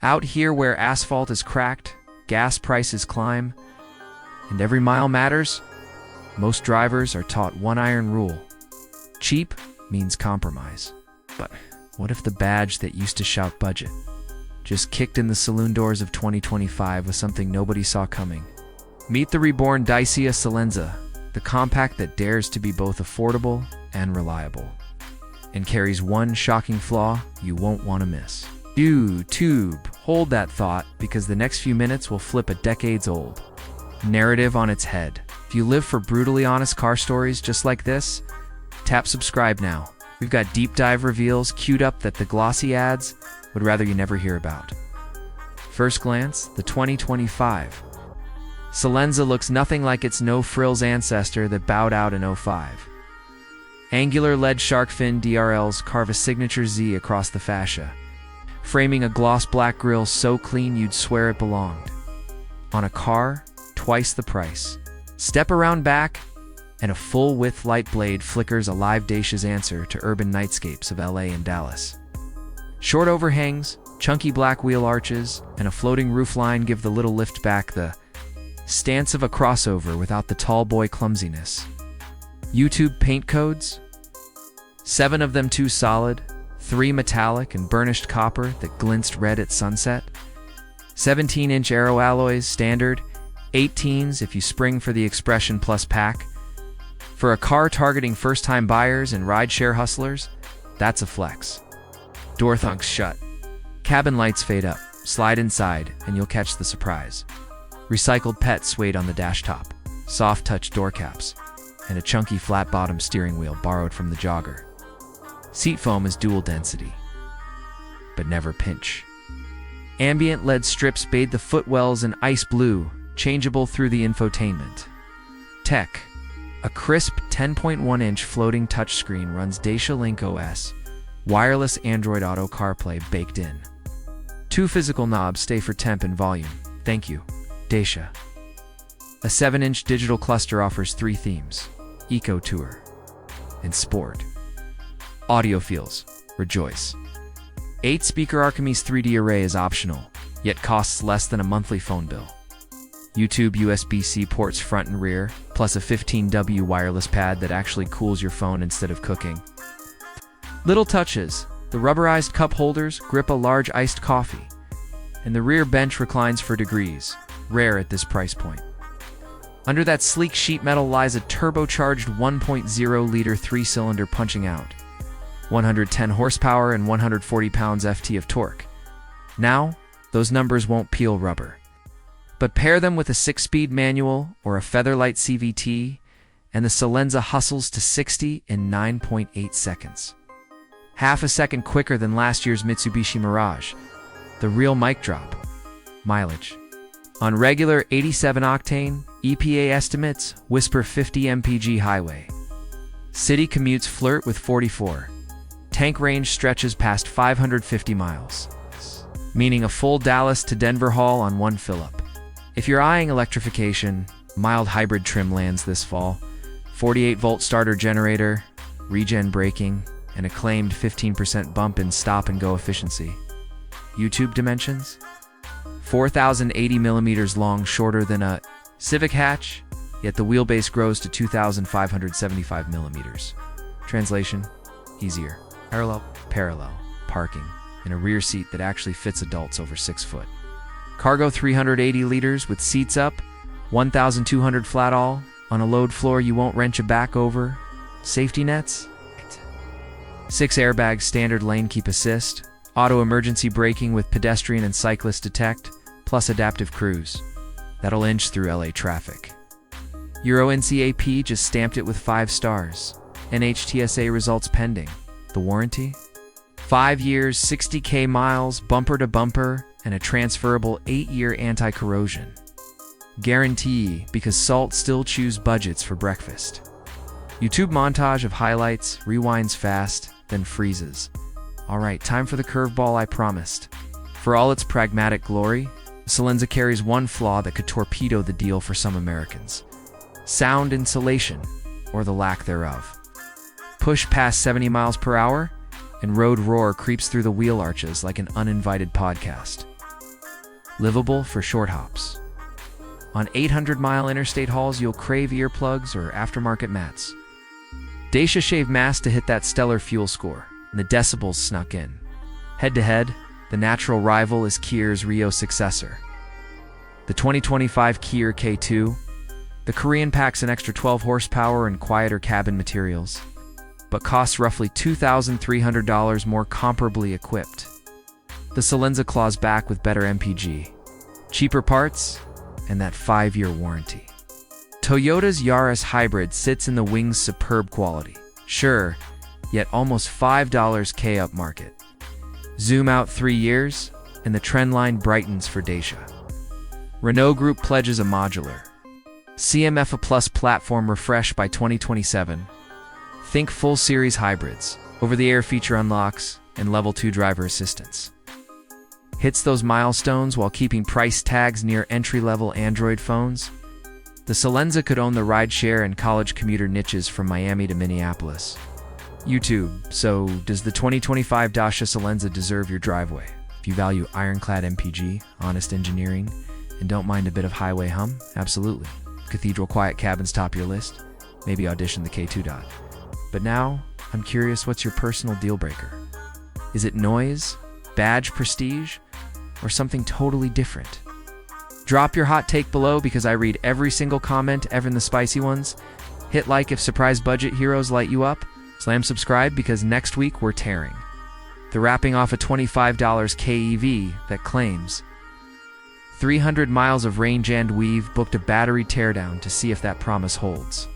Out here where asphalt is cracked, gas prices climb, and every mile matters, most drivers are taught one iron rule. Cheap means compromise. But what if the badge that used to shout budget just kicked in the saloon doors of 2025 with something nobody saw coming? Meet the reborn Dacia Solenza, the compact that dares to be both affordable and reliable, and carries one shocking flaw you won't want to miss. YouTube, hold that thought, because the next few minutes will flip a decades-old narrative on its head. If you live for brutally honest car stories just like this, tap subscribe now. We've got deep dive reveals queued up that the glossy ads would rather you never hear about. First glance, the 2025 Solenza looks nothing like its no-frills ancestor that bowed out in '05. Angular lead shark fin DRLs carve a signature Z across the fascia, framing a gloss black grille so clean you'd swear it belonged on a car twice the price. Step around back, and a full-width light blade flickers a live Dacia's answer to urban nightscapes of LA and Dallas. Short overhangs, chunky black wheel arches, and a floating roofline give the little lift back the stance of a crossover without the tall boy clumsiness. YouTube paint codes? 7 of them too solid, 3 metallic and burnished copper that glints red at sunset. 17-inch aero alloys standard, 18s if you spring for the Expression Plus pack. For a car targeting first-time buyers and rideshare hustlers, that's a flex. Door thunks shut. Cabin lights fade up. Slide inside, and you'll catch the surprise. Recycled pet suede on the dash top, soft-touch door caps, and a chunky flat-bottom steering wheel borrowed from the jogger. Seat foam is dual density, but never pinch. Ambient LED strips bathe the footwells in ice blue, changeable through the infotainment. Tech. A crisp 10.1-inch floating touchscreen runs Dacia Link OS, wireless Android Auto CarPlay baked in. 2 physical knobs stay for temp and volume. Thank you, Dacia. A 7-inch digital cluster offers 3 themes: Eco Tour and Sport. Audiophiles, rejoice. 8-speaker Archimedes 3D array is optional, yet costs less than a monthly phone bill. YouTube USB-C ports front and rear, plus a 15W wireless pad that actually cools your phone instead of cooking. Little touches: the rubberized cup holders grip a large iced coffee, and the rear bench reclines for degrees, rare at this price point. Under that sleek sheet metal lies a turbocharged 1.0-liter 3-cylinder punching out 110 horsepower and 140 pounds-ft of torque. Now, those numbers won't peel rubber. But pair them with a 6-speed manual or a Featherlight CVT, and the Solenza hustles to 60 in 9.8 seconds. Half a second quicker than last year's Mitsubishi Mirage. The real mic drop. Mileage. On regular 87-octane, EPA estimates whisper 50 mpg highway. City commutes flirt with 44. Tank range stretches past 550 miles, meaning a full Dallas to Denver haul on one fill-up. If you're eyeing electrification, mild hybrid trim lands this fall. 48-volt starter generator, regen braking, an acclaimed 15% bump in stop-and-go efficiency. YouTube dimensions? 4,080 millimeters long, shorter than a Civic hatch, yet the wheelbase grows to 2,575 millimeters. Translation: easier. Parallel parking in a rear seat that actually fits adults over 6 foot. Cargo 380 liters with seats up, 1,200 flat all, on a load floor you won't wrench a back over. Safety nets? 6 airbags, standard lane keep assist, auto emergency braking with pedestrian and cyclist detect, plus adaptive cruise. That'll inch through LA traffic. Euro NCAP just stamped it with 5 stars. NHTSA results pending. The warranty? 5 years, 60K miles, bumper to bumper, and a transferable 8-year anti-corrosion guarantee, because salt still chews budgets for breakfast. YouTube montage of highlights, rewinds fast, then freezes. Alright, time for the curveball I promised. For all its pragmatic glory, Solenza carries one flaw that could torpedo the deal for some Americans: sound insulation, or the lack thereof. Push past 70 miles per hour, and road roar creeps through the wheel arches like an uninvited podcast. livable for short hops. On 800-mile interstate hauls, you'll crave earplugs or aftermarket mats. Dacia shaved mass to hit that stellar fuel score, and the decibels snuck in. Head-to-head, the natural rival is Kia's Rio successor. The 2025 Kia K2, the Korean packs an extra 12 horsepower and quieter cabin materials, but costs roughly $2,300 more comparably equipped. The Solenza claws back with better MPG, cheaper parts, and that 5-year warranty. Toyota's Yaris Hybrid sits in the wing's superb quality. Sure, yet almost $5 K up market. Zoom out 3 years, and the trend line brightens for Dacia. Renault Group pledges a modular CMF Plus platform refresh by 2027. Think full series hybrids, over-the-air feature unlocks, and level 2 driver assistance. Hits those milestones while keeping price tags near entry-level Android phones? The Solenza could own the rideshare and college commuter niches from Miami to Minneapolis. YouTube, so does the 2025 Dacia Solenza deserve your driveway? If you value ironclad MPG, honest engineering, and don't mind a bit of highway hum, absolutely. Cathedral quiet cabins top your list? Maybe audition the K2. But now, I'm curious, what's your personal deal breaker? Is it noise, badge prestige, or something totally different? Drop your hot take below because I read every single comment, even the spicy ones. Hit like if surprise budget heroes light you up. Slam subscribe because next week we're tearing. They're wrapping off a $25 KEV that claims 300 miles of range, and we've booked a battery teardown to see if that promise holds.